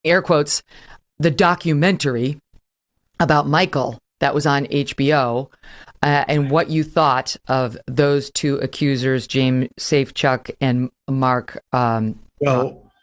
air quotes, the documentary about Michael that was on HBO, and what you thought of those two accusers, James Safechuck and Mark Robson.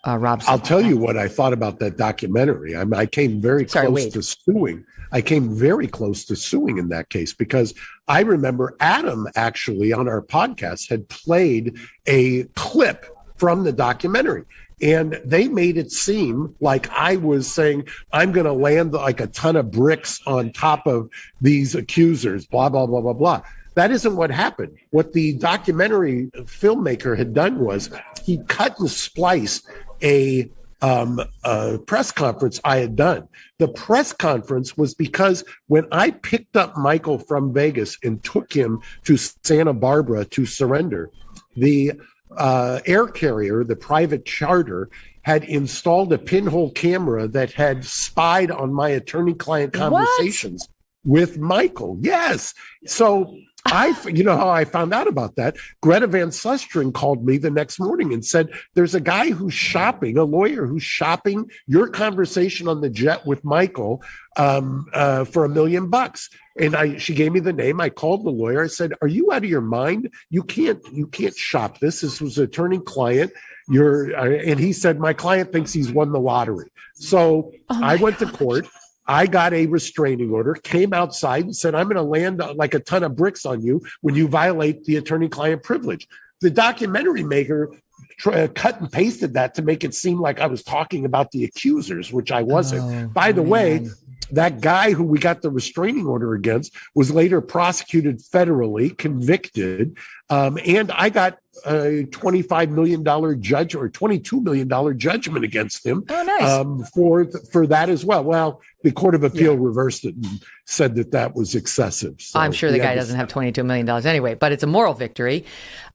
I'll tell you what I thought about that documentary. I came very close to suing. I came very close to suing in that case because I remember Adam actually on our podcast had played a clip from the documentary. And they made it seem like I was saying, I'm going to land like a ton of bricks on top of these accusers, blah, blah, blah, blah, blah. That isn't what happened. What the documentary filmmaker had done was he cut and spliced a press conference I had done. The press conference was because when I picked up Michael from Vegas and took him to Santa Barbara to surrender, the air carrier, the private charter, had installed a pinhole camera that had spied on my attorney-client conversations with Michael. Yes. So you know how I found out about that? Greta Van Susteren called me the next morning and said, there's a guy who's shopping, a lawyer who's shopping your conversation on the jet with Michael for $1 million. And she gave me the name. I called the lawyer. I said, are you out of your mind? You can't shop this. This was attorney-client. And he said, my client thinks he's won the lottery. So I went to court. I got a restraining order, came outside and said, I'm going to land like a ton of bricks on you when you violate the attorney-client privilege. The documentary maker cut and pasted that to make it seem like I was talking about the accusers, which I wasn't. By the way, that guy who we got the restraining order against was later prosecuted federally, convicted, and I got a $25 million judge or $22 million judgment against him for that as well. Well, the Court of Appeal reversed it and said that was excessive. So I'm sure the guy doesn't have $22 million anyway, but it's a moral victory.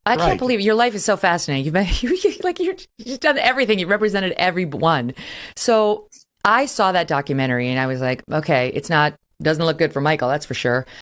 I can't believe your life is so fascinating. You've done everything. You represented everyone. So I saw that documentary and I was like, okay, doesn't look good for Michael, that's for sure.